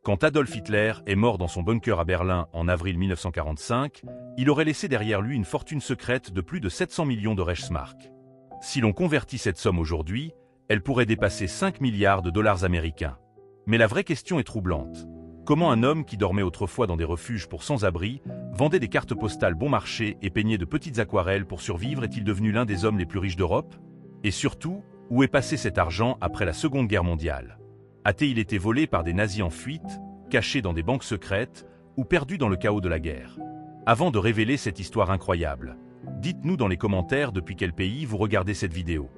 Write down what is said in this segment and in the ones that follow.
Quand Adolf Hitler est mort dans son bunker à Berlin en avril 1945, il aurait laissé derrière lui une fortune secrète de plus de 700 millions de Reichsmark. Si l'on convertit cette somme aujourd'hui, elle pourrait dépasser 5 milliards de dollars américains. Mais la vraie question est troublante. Comment un homme qui dormait autrefois dans des refuges pour sans-abri, vendait des cartes postales bon marché et peignait de petites aquarelles pour survivre est-il devenu l'un des hommes les plus riches d'Europe? Et surtout, où est passé cet argent après la Seconde Guerre mondiale? A-t-il été volé par des nazis en fuite, caché dans des banques secrètes ou perdu dans le chaos de la guerre? Avant de révéler cette histoire incroyable, dites-nous dans les commentaires depuis quel pays vous regardez cette vidéo.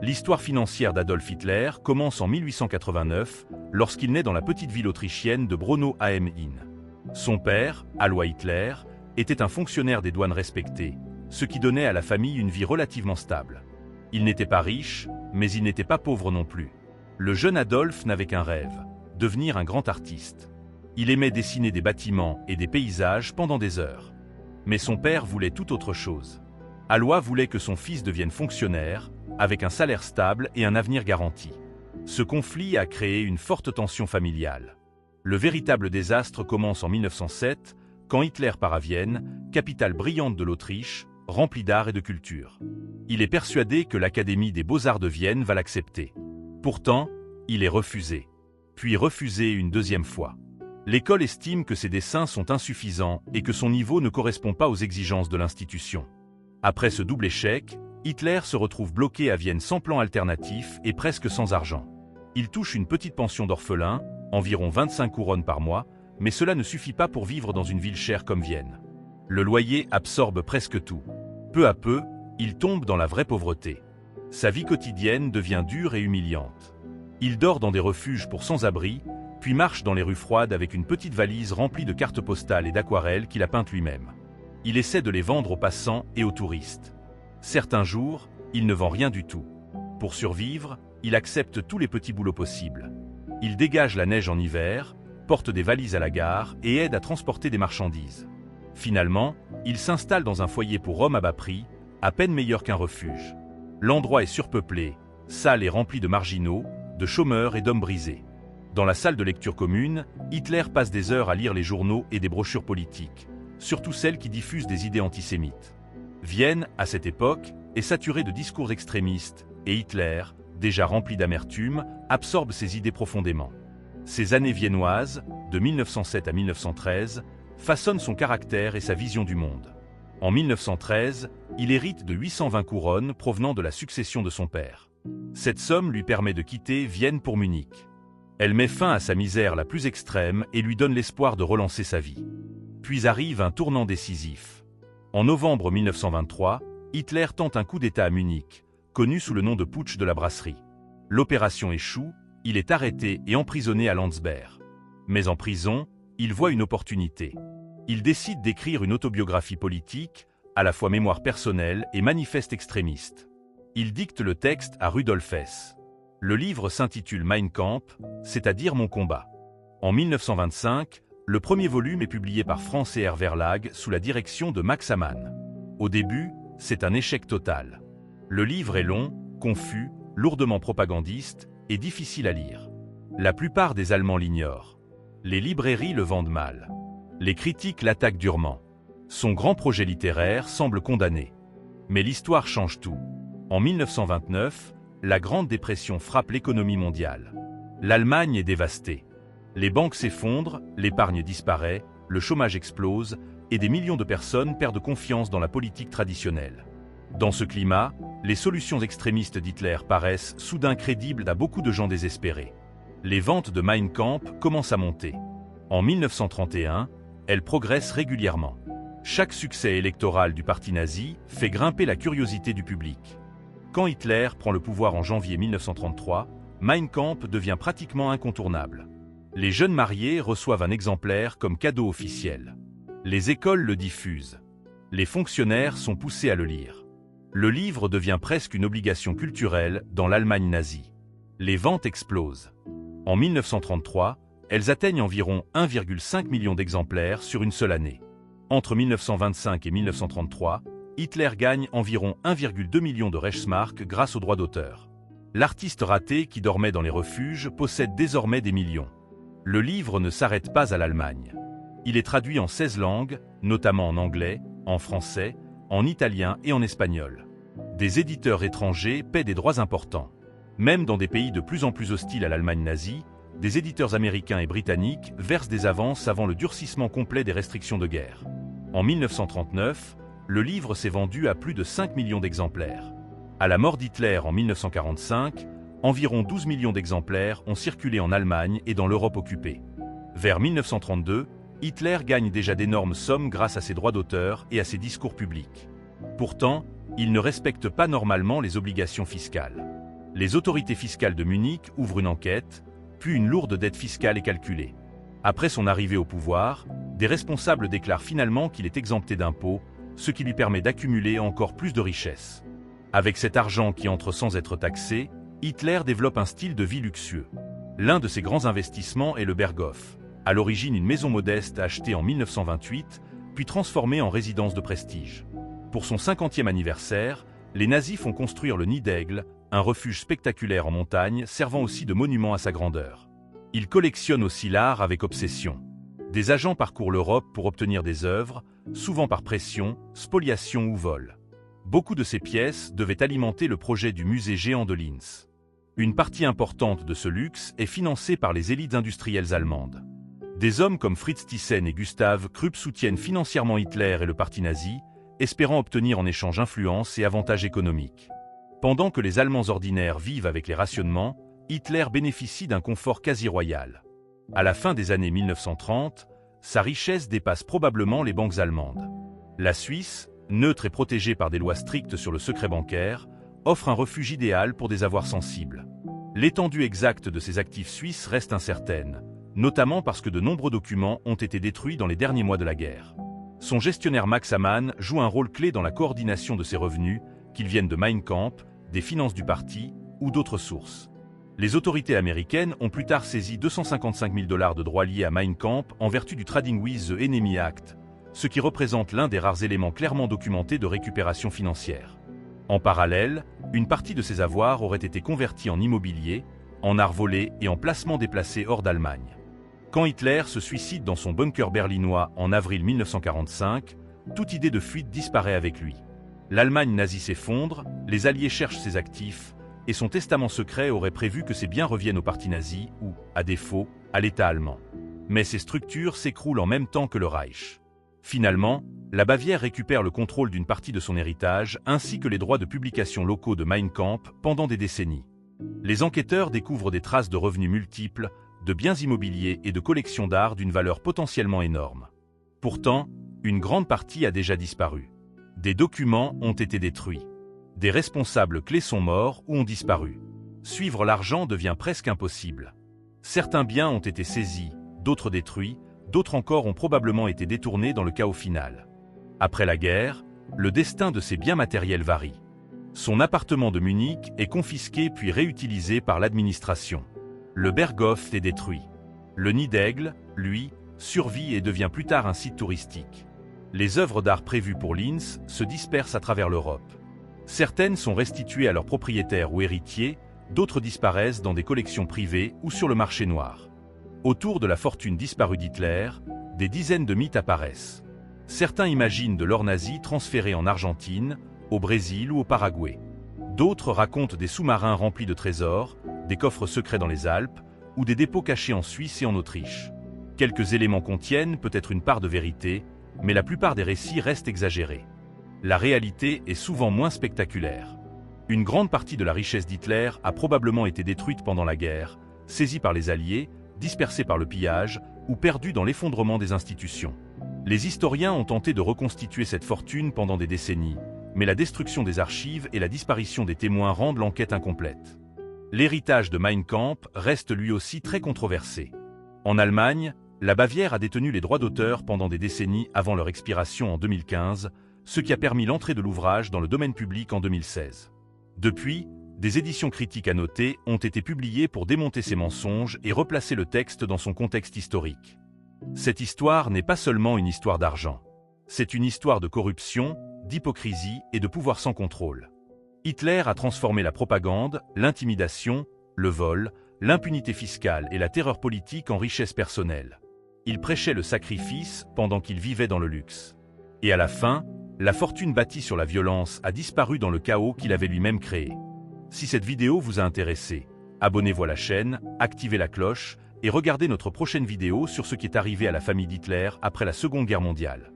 L'histoire financière d'Adolf Hitler commence en 1889, lorsqu'il naît dans la petite ville autrichienne de Braunau am Inn. Son père, Alois Hitler, était un fonctionnaire des douanes respecté, ce qui donnait à la famille une vie relativement stable. Il n'était pas riche, mais il n'était pas pauvre non plus. Le jeune Adolf n'avait qu'un rêve, devenir un grand artiste. Il aimait dessiner des bâtiments et des paysages pendant des heures. Mais son père voulait tout autre chose. Alois voulait que son fils devienne fonctionnaire, avec un salaire stable et un avenir garanti. Ce conflit a créé une forte tension familiale. Le véritable désastre commence en 1907, quand Hitler part à Vienne, capitale brillante de l'Autriche, remplie d'art et de culture. Il est persuadé que l'Académie des Beaux-Arts de Vienne va l'accepter. Pourtant, il est refusé. Puis refusé une deuxième fois. L'école estime que ses dessins sont insuffisants et que son niveau ne correspond pas aux exigences de l'institution. Après ce double échec, Hitler se retrouve bloqué à Vienne sans plan alternatif et presque sans argent. Il touche une petite pension d'orphelin, environ 25 couronnes par mois, mais cela ne suffit pas pour vivre dans une ville chère comme Vienne. Le loyer absorbe presque tout. Peu à peu, il tombe dans la vraie pauvreté. Sa vie quotidienne devient dure et humiliante. Il dort dans des refuges pour sans-abri, puis marche dans les rues froides avec une petite valise remplie de cartes postales et d'aquarelles qu'il a peintes lui-même. Il essaie de les vendre aux passants et aux touristes. Certains jours, il ne vend rien du tout. Pour survivre, il accepte tous les petits boulots possibles. Il dégage la neige en hiver, porte des valises à la gare et aide à transporter des marchandises. Finalement, il s'installe dans un foyer pour hommes à bas prix, à peine meilleur qu'un refuge. L'endroit est surpeuplé, sale et rempli de marginaux, de chômeurs et d'hommes brisés. Dans la salle de lecture commune, Hitler passe des heures à lire les journaux et des brochures politiques, surtout celles qui diffusent des idées antisémites. Vienne, à cette époque, est saturée de discours extrémistes, et Hitler, déjà rempli d'amertume, absorbe ces idées profondément. Ces années viennoises, de 1907 à 1913, façonnent son caractère et sa vision du monde. En 1913, il hérite de 820 couronnes provenant de la succession de son père. Cette somme lui permet de quitter Vienne pour Munich. Elle met fin à sa misère la plus extrême et lui donne l'espoir de relancer sa vie. Puis arrive un tournant décisif. En novembre 1923, Hitler tente un coup d'État à Munich, connu sous le nom de putsch de la brasserie. L'opération échoue, il est arrêté et emprisonné à Landsberg. Mais en prison, il voit une opportunité. Il décide d'écrire une autobiographie politique, à la fois mémoire personnelle et manifeste extrémiste. Il dicte le texte à Rudolf Hess. Le livre s'intitule Mein Kampf, c'est-à-dire Mon combat. En 1925, le premier volume est publié par France et R Verlag sous la direction de Max Amann. Au début, c'est un échec total. Le livre est long, confus, lourdement propagandiste et difficile à lire. La plupart des Allemands l'ignorent. Les librairies le vendent mal. Les critiques l'attaquent durement. Son grand projet littéraire semble condamné. Mais l'histoire change tout. En 1929, la Grande Dépression frappe l'économie mondiale. L'Allemagne est dévastée. Les banques s'effondrent, l'épargne disparaît, le chômage explose et des millions de personnes perdent confiance dans la politique traditionnelle. Dans ce climat, les solutions extrémistes d'Hitler paraissent soudain crédibles à beaucoup de gens désespérés. Les ventes de Mein Kampf commencent à monter. En 1931, elles progressent régulièrement. Chaque succès électoral du parti nazi fait grimper la curiosité du public. Quand Hitler prend le pouvoir en janvier 1933, Mein Kampf devient pratiquement incontournable. Les jeunes mariés reçoivent un exemplaire comme cadeau officiel. Les écoles le diffusent. Les fonctionnaires sont poussés à le lire. Le livre devient presque une obligation culturelle dans l'Allemagne nazie. Les ventes explosent. En 1933, elles atteignent environ 1,5 million d'exemplaires sur une seule année. Entre 1925 et 1933, Hitler gagne environ 1,2 million de Reichsmark grâce aux droits d'auteur. L'artiste raté qui dormait dans les refuges possède désormais des millions. Le livre ne s'arrête pas à l'Allemagne. Il est traduit en 16 langues, notamment en anglais, en français, en italien et en espagnol. Des éditeurs étrangers paient des droits importants. Même dans des pays de plus en plus hostiles à l'Allemagne nazie, des éditeurs américains et britanniques versent des avances avant le durcissement complet des restrictions de guerre. En 1939, le livre s'est vendu à plus de 5 millions d'exemplaires. À la mort d'Hitler en 1945, environ 12 millions d'exemplaires ont circulé en Allemagne et dans l'Europe occupée. Vers 1932, Hitler gagne déjà d'énormes sommes grâce à ses droits d'auteur et à ses discours publics. Pourtant, il ne respecte pas normalement les obligations fiscales. Les autorités fiscales de Munich ouvrent une enquête, puis une lourde dette fiscale est calculée. Après son arrivée au pouvoir, des responsables déclarent finalement qu'il est exempté d'impôts, ce qui lui permet d'accumuler encore plus de richesses. Avec cet argent qui entre sans être taxé, Hitler développe un style de vie luxueux. L'un de ses grands investissements est le Berghof, à l'origine une maison modeste achetée en 1928, puis transformée en résidence de prestige. Pour son 50e anniversaire, les nazis font construire le Nid d'Aigle, un refuge spectaculaire en montagne servant aussi de monument à sa grandeur. Il collectionne aussi l'art avec obsession. Des agents parcourent l'Europe pour obtenir des œuvres, souvent par pression, spoliation ou vol. Beaucoup de ces pièces devaient alimenter le projet du musée géant de Linz. Une partie importante de ce luxe est financée par les élites industrielles allemandes. Des hommes comme Fritz Thyssen et Gustav Krupp soutiennent financièrement Hitler et le parti nazi, espérant obtenir en échange influence et avantages économiques. Pendant que les Allemands ordinaires vivent avec les rationnements, Hitler bénéficie d'un confort quasi royal. À la fin des années 1930, sa richesse dépasse probablement les banques allemandes. La Suisse, neutre et protégée par des lois strictes sur le secret bancaire, offre un refuge idéal pour des avoirs sensibles. L'étendue exacte de ses actifs suisses reste incertaine, notamment parce que de nombreux documents ont été détruits dans les derniers mois de la guerre. Son gestionnaire Max Amann joue un rôle clé dans la coordination de ses revenus, qu'ils viennent de Mein Kampf, des finances du parti ou d'autres sources. Les autorités américaines ont plus tard saisi 255 000 $ de droits liés à Mein Kampf en vertu du Trading with the Enemy Act, ce qui représente l'un des rares éléments clairement documentés de récupération financière. En parallèle, une partie de ces avoirs aurait été convertie en immobilier, en art volé et en placements déplacés hors d'Allemagne. Quand Hitler se suicide dans son bunker berlinois en avril 1945, toute idée de fuite disparaît avec lui. L'Allemagne nazie s'effondre, les Alliés cherchent ses actifs, et son testament secret aurait prévu que ses biens reviennent au parti nazi ou, à défaut, à l'État allemand. Mais ces structures s'écroulent en même temps que le Reich. Finalement, la Bavière récupère le contrôle d'une partie de son héritage ainsi que les droits de publication locaux de Mein Kampf pendant des décennies. Les enquêteurs découvrent des traces de revenus multiples, de biens immobiliers et de collections d'art d'une valeur potentiellement énorme. Pourtant, une grande partie a déjà disparu. Des documents ont été détruits. Des responsables clés sont morts ou ont disparu. Suivre l'argent devient presque impossible. Certains biens ont été saisis, d'autres détruits, d'autres encore ont probablement été détournés dans le chaos final. Après la guerre, le destin de ces biens matériels varie. Son appartement de Munich est confisqué puis réutilisé par l'administration. Le Berghof est détruit. Le Nid d'Aigle, lui, survit et devient plus tard un site touristique. Les œuvres d'art prévues pour Linz se dispersent à travers l'Europe. Certaines sont restituées à leurs propriétaires ou héritiers, d'autres disparaissent dans des collections privées ou sur le marché noir. Autour de la fortune disparue d'Hitler, des dizaines de mythes apparaissent. Certains imaginent de l'or nazi transféré en Argentine, au Brésil ou au Paraguay. D'autres racontent des sous-marins remplis de trésors, des coffres secrets dans les Alpes, ou des dépôts cachés en Suisse et en Autriche. Quelques éléments contiennent peut-être une part de vérité, mais la plupart des récits restent exagérés. La réalité est souvent moins spectaculaire. Une grande partie de la richesse d'Hitler a probablement été détruite pendant la guerre, saisie par les Alliés, dispersée par le pillage ou perdue dans l'effondrement des institutions. Les historiens ont tenté de reconstituer cette fortune pendant des décennies, mais la destruction des archives et la disparition des témoins rendent l'enquête incomplète. L'héritage de Mein Kampf reste lui aussi très controversé. En Allemagne, la Bavière a détenu les droits d'auteur pendant des décennies avant leur expiration en 2015, ce qui a permis l'entrée de l'ouvrage dans le domaine public en 2016. Depuis, des éditions critiques annotées ont été publiées pour démonter ces mensonges et replacer le texte dans son contexte historique. Cette histoire n'est pas seulement une histoire d'argent. C'est une histoire de corruption, d'hypocrisie et de pouvoir sans contrôle. Hitler a transformé la propagande, l'intimidation, le vol, l'impunité fiscale et la terreur politique en richesse personnelle. Il prêchait le sacrifice pendant qu'il vivait dans le luxe. Et à la fin, la fortune bâtie sur la violence a disparu dans le chaos qu'il avait lui-même créé. Si cette vidéo vous a intéressé, abonnez-vous à la chaîne, activez la cloche et regardez notre prochaine vidéo sur ce qui est arrivé à la famille d'Hitler après la Seconde Guerre mondiale.